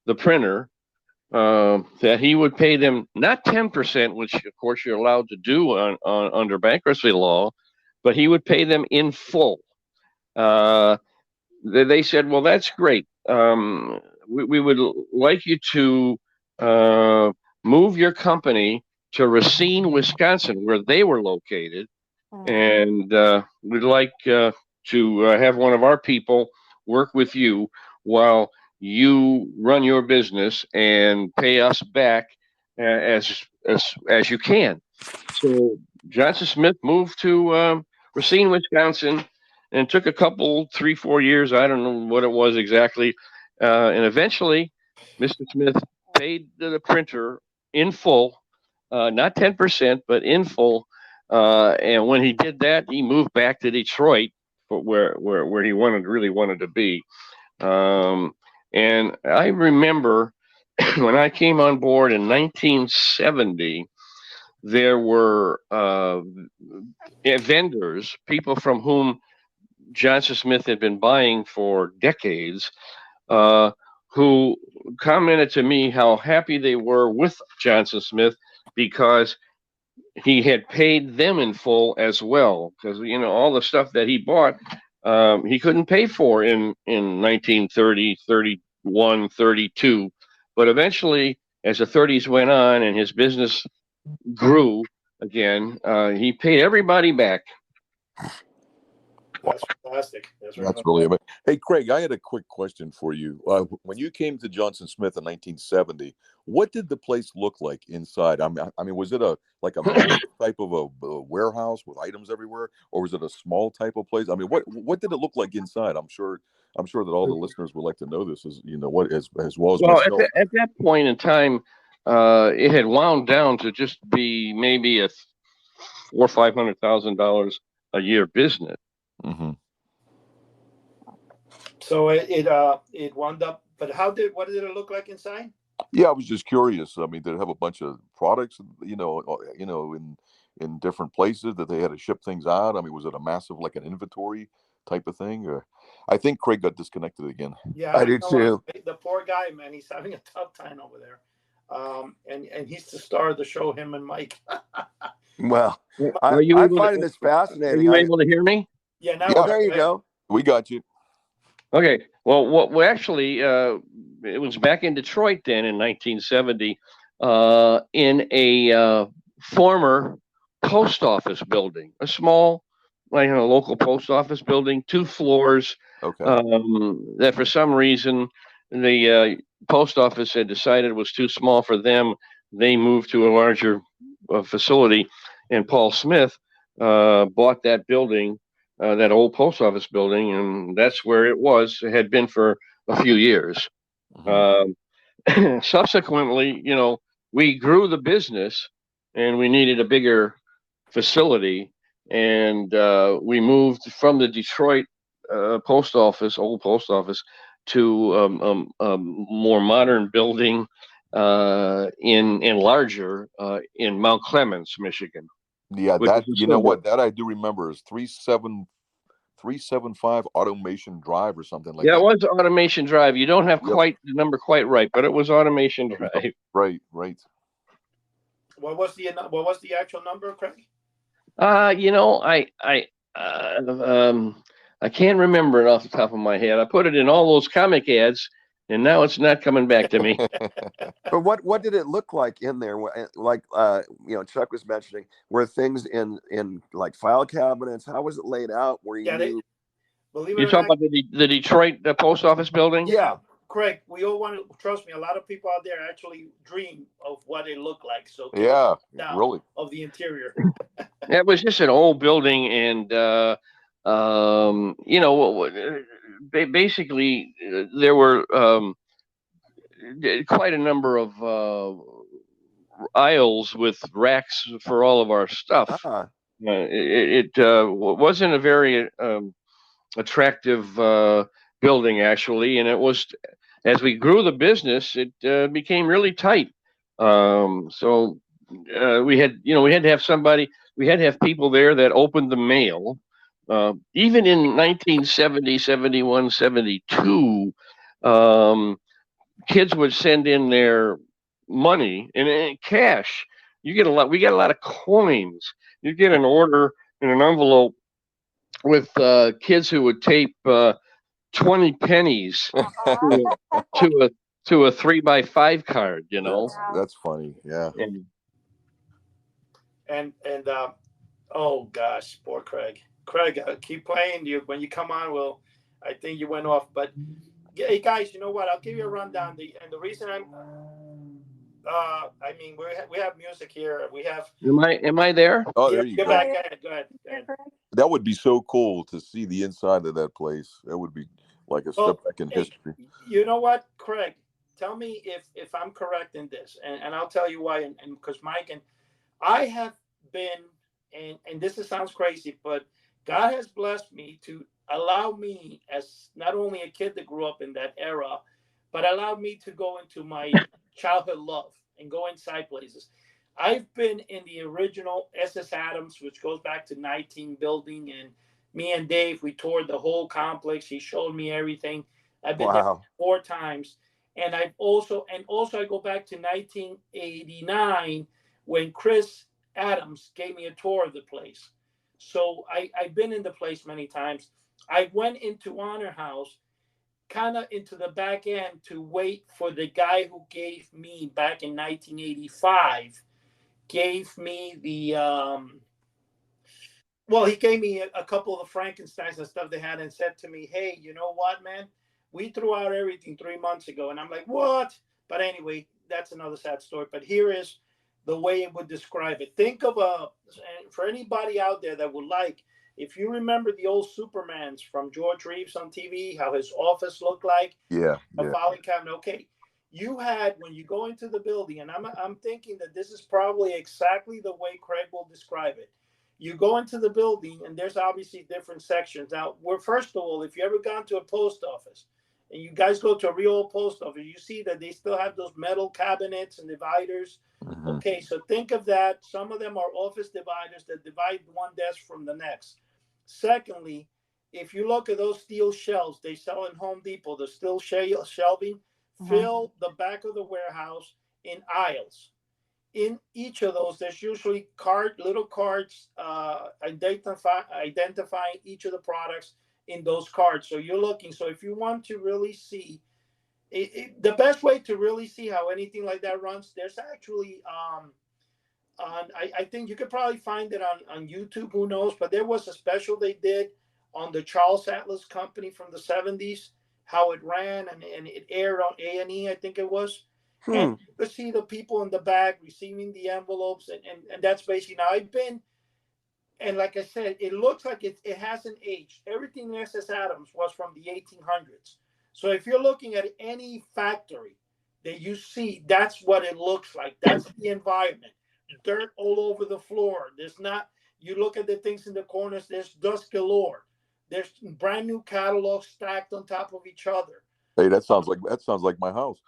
the printer that he would pay them not 10%, which of course you're allowed to do under bankruptcy law, but he would pay them in full. They said, well, that's great. We would like you to move your company to Racine, Wisconsin, where they were located. And we'd like to have one of our people work with you while you run your business and pay us back as you can. So Johnson Smith moved to Racine, Wisconsin, and took a couple, 3-4 years. I don't know what it was exactly. And eventually, Mr. Smith paid the printer in full, not 10%, but in full. And when he did that, he moved back to Detroit, where he really wanted to be. And I remember when I came on board in 1970, there were vendors, people from whom Johnson Smith had been buying for decades, who commented to me how happy they were with Johnson Smith because he had paid them in full as well. Because, all the stuff that he bought, he couldn't pay for in 1930, 31, 32. But eventually, as the 30s went on and his business grew again, he paid everybody back.
That's fantastic.
That's really amazing. Hey, Craig, I had a quick question for you. When you came to Johnson Smith in 1970, what did the place look like inside? I mean, was it like a type of a warehouse with items everywhere, or was it a small type of place? I mean, what did it look like inside? I'm sure that all the listeners would like to know this, as well as myself.
At that point in time, it had wound down to just be maybe a $400,000 or $500,000 a year business.
Mm-hmm.
So it wound up. But what did it look like inside?
Yeah, I was just curious. I mean, did it have a bunch of products, in different places that they had to ship things out? I mean, was it a massive, like an inventory type of thing? Or I think Craig got disconnected again.
Yeah,
I do too.
The poor guy, man, he's having a tough time over there. And he's the star of the show, him and Mike.
Well,
I'm
finding this fascinating.
Are you able to hear me?
Yeah, now
there you go.
We got you.
Okay. Well, actually, it was back in Detroit then in 1970, in a former post office building, a small, local post office building, 2 floors.
Okay.
That for some reason the post office had decided was too small for them. They moved to a larger facility, and Paul Smith bought that building. That old post office building, and that's where it had been for a few years. Mm-hmm. Subsequently, we grew the business and we needed a bigger facility, and we moved from the Detroit old post office, to a more modern building in larger in Mount Clemens, Michigan.
Yeah, that I do remember is 375 Automation Drive or something like that.
Yeah, it was Automation Drive. You don't have quite the number quite right, but it was Automation Drive.
Right.
What was the actual number, Craig?
I can't remember it off the top of my head. I put it in all those comic ads, and now it's not coming back to me.
But what did it look like in there? Like Chuck was mentioning, were things in like file cabinets? How was it laid out?
Believe it
You're talking about the Detroit post office building?
Yeah, Craig. We all want to trust me. A lot of people out there actually dream of what it looked like. So
really,
of the interior.
It was just an old building, and basically there were quite a number of aisles with racks for all of our stuff. It wasn't a very attractive building, actually, and it was, as we grew the business, it became really tight. So we had to have somebody. We had to have people there that opened the mail. Even in 1970, 71, 72, kids would send in their money in cash. We get a lot of coins. You get an order in an envelope with kids who would tape 20 pennies to to a 3x5 card, you know.
That's funny. Yeah.
And oh gosh, poor Craig. Craig, keep playing. You when you come on, well, I think you went off. But hey, guys, you know what? I'll give you a rundown. The reason I'm, I mean, we have music here. We have.
Am I there?
Oh, there you
Get
go.
back. Go ahead.
That would be so cool to see the inside of that place. That would be like a step back in history.
You know what, Craig? Tell me if I'm correct in this, and I'll tell you why. And because Mike and I have been, and this sounds crazy, but God has blessed me to allow me, as not only a kid that grew up in that era, but allowed me to go into my childhood love and go inside places. I've been in the original SS Adams, which goes back to 19 building, and me and Dave, we toured the whole complex. He showed me everything. I've been there 4 times. And I go back to 1989 when Chris Adams gave me a tour of the place. So I've been in the place many times. I went into Honor House, kind of into the back end to wait for the guy who gave me back in 1985, gave me the, he gave me a couple of Frankensteins and stuff they had and said to me, hey, you know what, man? We threw out everything 3 months ago. And I'm like, what? But anyway, that's another sad story. But here is the way it would describe it. Think of for anybody out there that would like, if you remember the old Supermans from George Reeves on TV, how his office looked like.
Yeah.
A filing cabinet. Okay. You had, when you go into the building, and I'm thinking that this is probably exactly the way Craig will describe it. You go into the building, and there's obviously different sections. Now, first of all, if you ever gone to a post office, and you guys go to a real post office, you see that they still have those metal cabinets and dividers. Mm-hmm. Okay, so think of that. Some of them are office dividers that divide one desk from the next. Secondly, if you look at those steel shelves they sell in Home Depot, the steel shelving, fill the back of the warehouse in aisles. In each of those, there's usually little cards identifying each of the products in those cards. So you're looking. So if you want to really see, the best way to really see how anything like that runs, there's actually, I think you could probably find it on YouTube, who knows, but there was a special they did on the Charles Atlas Company from the 70s, how it ran, and it aired on A&E, I think it was. And you could see the people in the back receiving the envelopes, and that's basically, now I've been, and like I said, it looks like it hasn't aged. Everything in SS Adams was from the 1800s. So if you're looking at any factory that you see, that's what it looks like. That's the environment. Dirt all over the floor. You look at the things in the corners, there's dust galore. There's brand new catalogs stacked on top of each other.
Hey, that sounds like my house.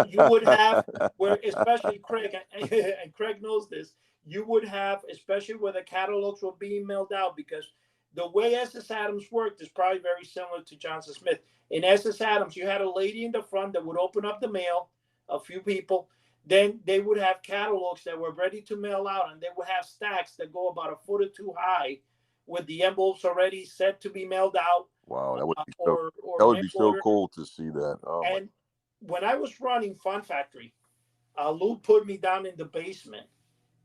You would have, where especially Craig, and Craig knows this, you would have, especially where the catalogs were being mailed out, because the way SS Adams worked is probably very similar to Johnson Smith. In SS Adams, you had a lady in the front that would open up the mail, a few people. Then they would have catalogs that were ready to mail out, and they would have stacks that go about 1 foot or 2 high with the envelopes already set to be mailed out.
Wow, that would be so cool to see that. Oh,
and when I was running Fun Factory, Lou put me down in the basement,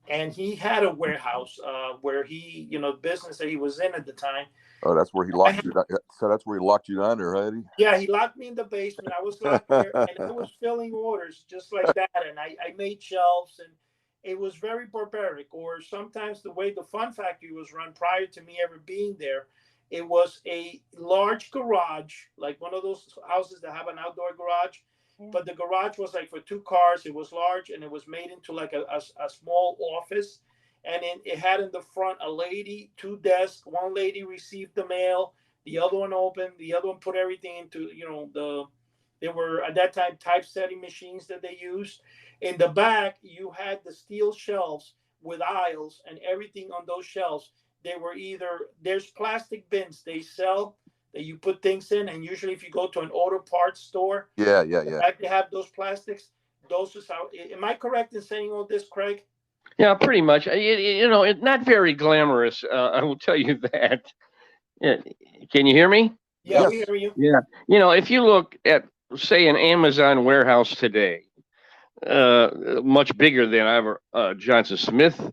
and he had a warehouse where he, business that he was in at the time.
Oh, that's where he locked you down. So that's where he locked you down there, right?
Yeah, he locked me in the basement. I was locked there, and I was filling orders just like that. And I made shelves, and it was very barbaric. Or sometimes the way the Fun Factory was run prior to me ever being there, it was a large garage, like one of those houses that have an outdoor garage. But the garage was like for 2 cars. It was large, and it was made into like a small office. And it had in the front a lady, 2 desks. One lady received the mail. The other one opened. The other one put everything into, there were at that time typesetting machines that they used. In the back, you had the steel shelves with aisles, and everything on those shelves. They were there's plastic bins they sell that you put things in. And usually if you go to an auto parts store,
yeah.
They have those plastics. Those is how, am I correct in saying all this, Craig?
Yeah, pretty much. It's not very glamorous. I will tell you that. Can you hear me?
Yeah, we hear you.
Yeah. If you look at say, an Amazon warehouse today, much bigger than ever Johnson Smith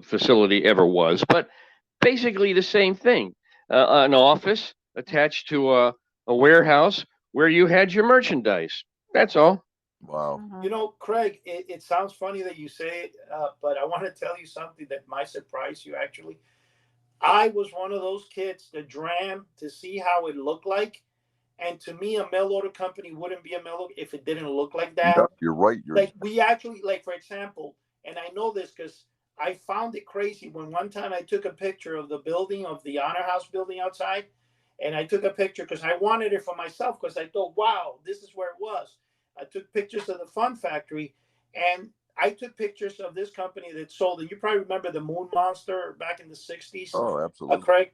facility ever was, but basically the same thing. An office attached to a warehouse where you had your merchandise. That's all.
Wow.
You know, Craig, it sounds funny that you say it, but I want to tell you something that might surprise you, actually. I was one of those kids that dreamed to see how it looked like. And to me, a mail order company wouldn't be a mail order if it didn't look like that.
Yeah, you're right.
Like, we actually, like, for example, and I know this because I found it crazy when one time I took a picture of the building, of the Honor House building outside. And I took a picture because I wanted it for myself because I thought, wow, this is where it was. I took pictures of the Fun Factory, and I took pictures of this company that sold it. You probably remember the Moon Monster back in the 60s,
Oh, absolutely.
Craig.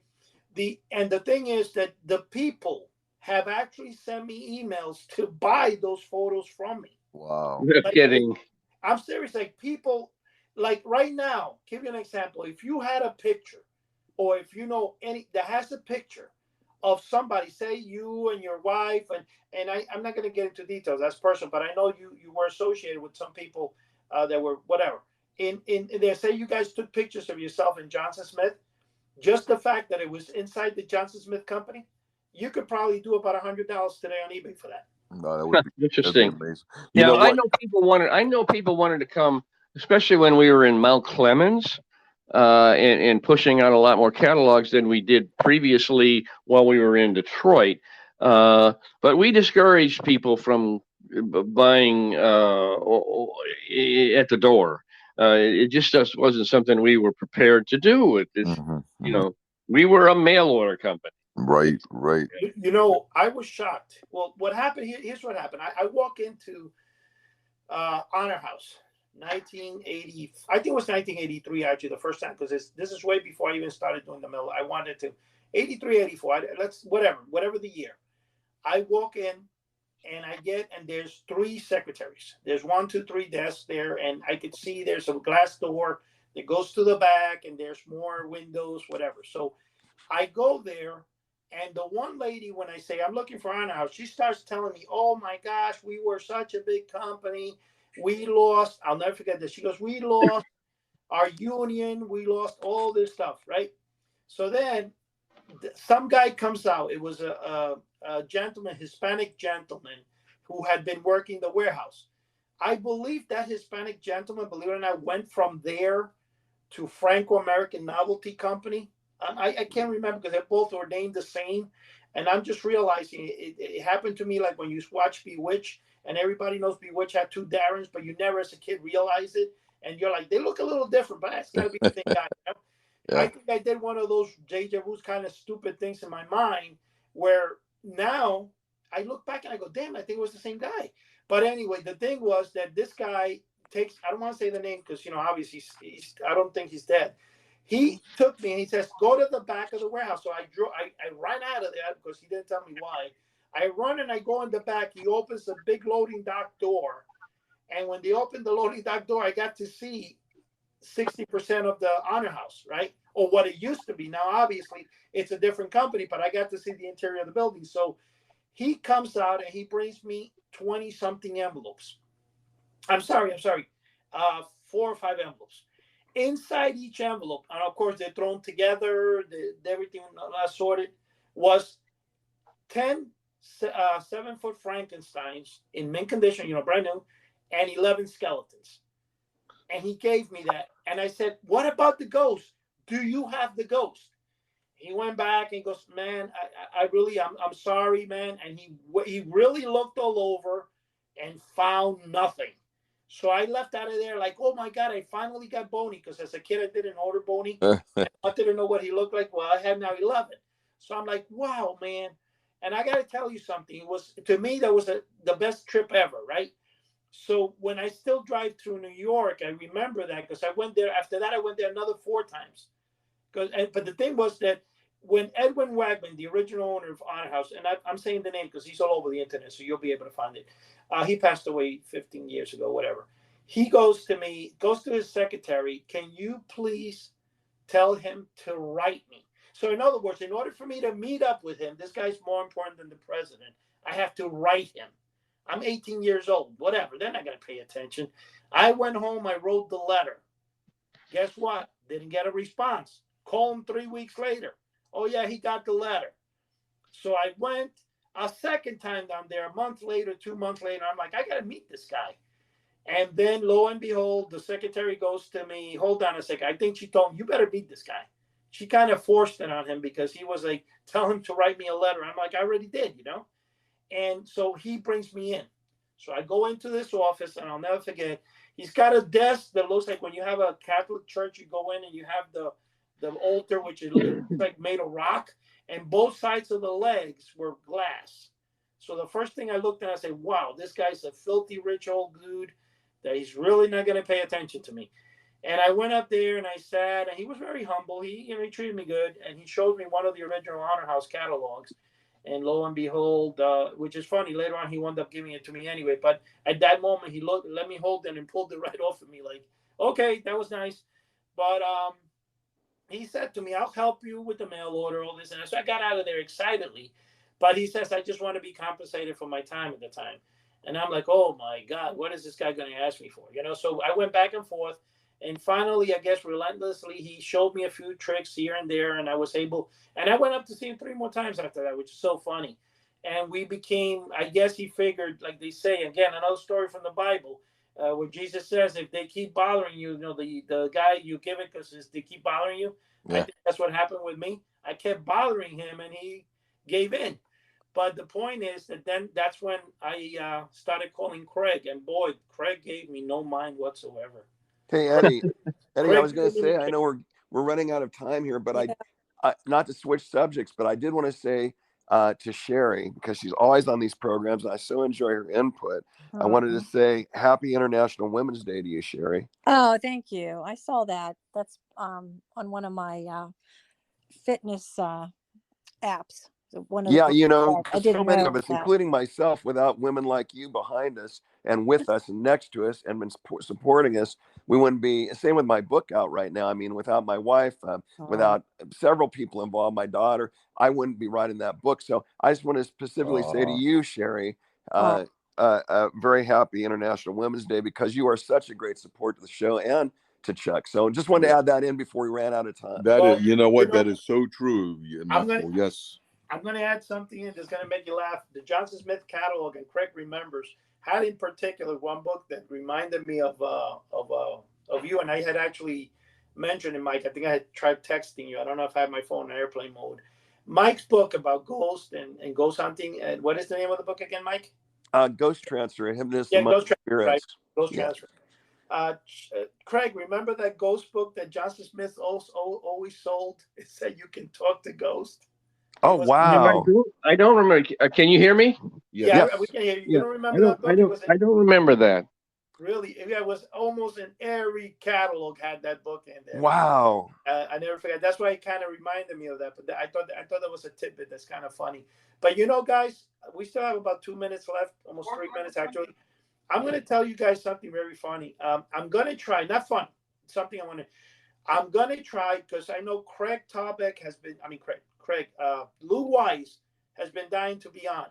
The thing is that the people have actually sent me emails to buy those photos from me.
Wow.
No kidding.
I'm serious. Like, people, like right now, give you an example. If you had a picture, or if you know any that has a picture of somebody, say you and your wife, and I'm not going to get into details, that's personal, but I know you were associated with some people that were whatever. In they say you guys took pictures of yourself in Johnson Smith. Just the fact that it was inside the Johnson Smith company, you could probably do about $100 today on eBay for that.
No, that would be
Interesting.
That'd be amazing. You
Now,
know what?
I know people wanted to come, especially when we were in Mount Clemens, and pushing out a lot more catalogs than we did previously while we were in Detroit. But we discouraged people from buying at the door. It just wasn't something we were prepared to do. You know, we were a mail order company.
Right.
You know, I was shocked. Well, what happened here? Here's what happened. I walk into Honor House, 1980. I think it was 1983 actually, the first time, because this is way before I even started doing the mill. I wanted to 83, 84. Let's whatever the year. I walk in and there's 3 secretaries. There's 1, 2, 3 desks there, and I could see there's a glass door that goes to the back, and there's more windows, whatever. So I go there. And the one lady, when I say I'm looking for Honor House, she starts telling me, oh my gosh, we were such a big company. We lost, I'll never forget this. She goes, we lost our union. We lost all this stuff, right? So then some guy comes out. It was a gentleman, Hispanic gentleman, who had been working the warehouse. I believe that Hispanic gentleman, believe it or not, went from there to Franco-American Novelty Company. I can't remember because they both were named the same. And I'm just realizing it happened to me like when you watch Bewitched, and everybody knows Bewitched had 2 Darrens, but you never as a kid realize it. And you're like, they look a little different, but it's got to be the same guy. You know? Yeah. I think I did one of those deja vu kind of stupid things in my mind where now I look back and I go, damn, I think it was the same guy. But anyway, the thing was that this guy takes, I don't want to say the name because, you know, obviously I don't think he's dead. He took me and he says, go to the back of the warehouse. So I ran out of there because he didn't tell me why. I run and I go in the back. He opens the big loading dock door. And when they opened the loading dock door, I got to see 60% of the Honor House, right? Or what it used to be. Now, obviously, it's a different company, but I got to see the interior of the building. So he comes out and he brings me 20-something envelopes. I'm sorry. 4 or 5 envelopes. Inside each envelope, and of course they're thrown together, everything sorted, was 10 7-foot Frankensteins in mint condition, you know, brand new, and 11 skeletons. And he gave me that. And I said, what about the ghost? Do you have the ghost? He went back and goes, man, I'm sorry, man. And he really looked all over and found nothing. So I left out of there like, oh my God, I finally got Boney, because as a kid I didn't order Boney. I wanted to know what he looked like. Well, I have now 11. So I'm like, wow, man. And I got to tell you something. It was, to me, that was the best trip ever, right? So when I still drive through New York, I remember that because I went there. After that, I went there another 4 times. But the thing was that when Edwin Wagman, the original owner of Honor House, and I'm saying the name because he's all over the internet, so you'll be able to find it. He passed away 15 years ago, whatever. He goes to his secretary, can you please tell him to write me? So in other words, in order for me to meet up with him, this guy's more important than the president. I have to write him. I'm 18 years old. Whatever. They're not going to pay attention. I went home. I wrote the letter. Guess what? Didn't get a response. Call him 3 weeks later. Oh, yeah, he got the letter. So I went a second time down there, a month later, 2 months later. I'm like, I got to meet this guy. And then lo and behold, the secretary goes to me, hold on a second. I think she told him, you better meet this guy. She kind of forced it on him because he was like, tell him to write me a letter. I'm like, I already did, you know? And so he brings me in. So I go into this office, and I'll never forget. He's got a desk that looks like when you have a Catholic church, you go in and you have the altar, which is like made of rock, and both sides of the legs were glass. So the first thing I looked at, I said, wow, this guy's a filthy rich old dude that he's really not going to pay attention to me. And I went up there and I sat, and he was very humble. He treated me good, and he showed me one of the original Honor House catalogs. And lo and behold, which is funny, later on he wound up giving it to me anyway. But at that moment, he let me hold it and pulled it right off of me. Like, okay, that was nice. But he said to me, I'll help you with the mail order, all this. And so I got out of there excitedly. But he says, I just want to be compensated for my time at the time. And I'm like, oh, my God, what is this guy going to ask me for? You know, so I went back and forth. And finally, I guess relentlessly, he showed me a few tricks here and there, and I was able. And I went up to see him 3 more times after that, which is so funny. And we became, I guess he figured, like they say, again, another story from the Bible, where Jesus says, if they keep bothering you, you know, the guy you give it because they keep bothering you. Yeah. I think that's what happened with me. I kept bothering him, and he gave in. But the point is that then that's when I started calling Craig. And boy, Craig gave me no mind whatsoever.
Hey, Eddie, I was going to say, I know we're running out of time here, but I not to switch subjects, but I did want to say to Cheri, because she's always on these programs, and I so enjoy her input. I wanted to say Happy International Women's Day to you, Cheri.
Oh, thank you. I saw that. That's on one of my fitness apps.
Yeah, you know, so many of us, including myself, without women like you behind us and with us and next to us and been supporting us, we wouldn't be. Same with my book out right now. I mean, without my wife, without several people involved, my daughter, I wouldn't be writing that book. So I just want to specifically say to you, Cheri, very happy International Women's Day, because you are such a great support to the show and to Chuck. So just wanted to add that in before we ran out of time.
That is, you know what, that is so true.
Yes. I'm going to add something in that's going to make you laugh. The Johnson Smith catalog, and Craig remembers, had in particular one book that reminded me of you. And I had actually mentioned it, Mike. I think I had tried texting you. I don't know if I had my phone in airplane mode. Mike's book about ghosts and ghost hunting. And what is the name of the book again, Mike?
Ghost Transfer, Hypnosis.
Yeah, Ghost Transfer. Right? Ghost Transfer. Craig, remember that ghost book that Johnson Smith always sold? It said you can talk to ghosts.
Oh, wow.
I don't remember. Can you hear me?
Yeah, we can hear you. You don't remember that book?
I don't remember that.
Really? It was almost in every catalog had that book in there.
Wow.
I never forget. That's why it kind of reminded me of that. But I thought that was a tidbit that's kind of funny. But you know, guys, we still have about 2 minutes left, almost 3 minutes actually. I'm going to tell you guys something very funny. I'm going to try, not fun, something I'm going to try, because I know Craig Tarbek has been, Lou Wise has been dying to be on.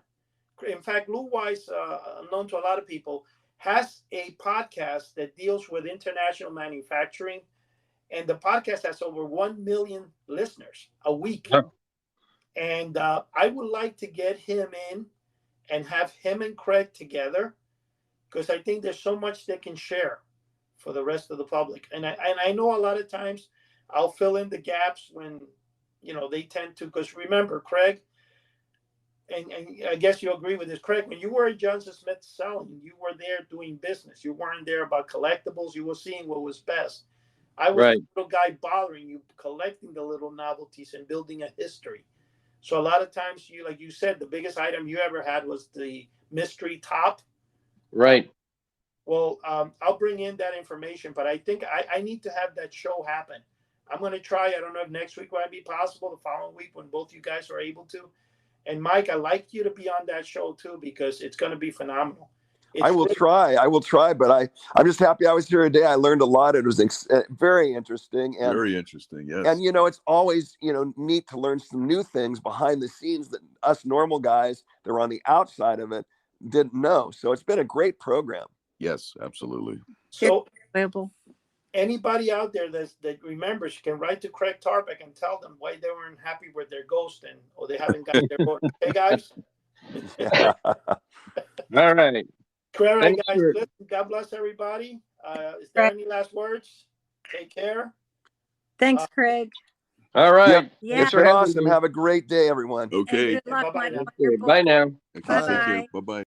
In fact, Lou Wise, known to a lot of people, has a podcast that deals with international manufacturing. And the podcast has over 1 million listeners a week. Huh. And I would like to get him in and have him and Craig together, because I think there's so much they can share for the rest of the public. And I know a lot of times I'll fill in the gaps when, you know, they tend to, because remember, Craig, and I guess you agree with this, Craig, when you were at Johnson Smith selling, you were there doing business. You weren't there about collectibles. You were seeing what was best. I was a little guy bothering you, collecting the little novelties and building a history. So a lot of times, you, like you said, the biggest item you ever had was the mystery top.
Right.
Well, I'll bring in that information, but I think I need to have that show happen. I'm going to try. I don't know if next week might be possible, the following week when both you guys are able to. And Mike, I'd like you to be on that show too, because it's going to be phenomenal. It's
I will try, but I'm just happy I was here today. I learned a lot. It was very interesting. And,
very interesting. Yes.
And, it's always, neat to learn some new things behind the scenes that us normal guys that are on the outside of it didn't know. So it's been a great program.
Yes, absolutely.
So anybody out there that remembers can write to Craig Tarbek and tell them why they weren't happy with their ghost or they haven't got their vote. Hey, guys.
All right.
All right, guys. Listen, God bless everybody. Is there any last words? Take care.
Thanks, Craig.
All right.
Yeah.
It's been awesome. Have a great day, everyone.
Okay.
Good luck,
Bye-bye now.
Okay, bye now.
Okay,
Bye-bye.
take care. Bye-bye.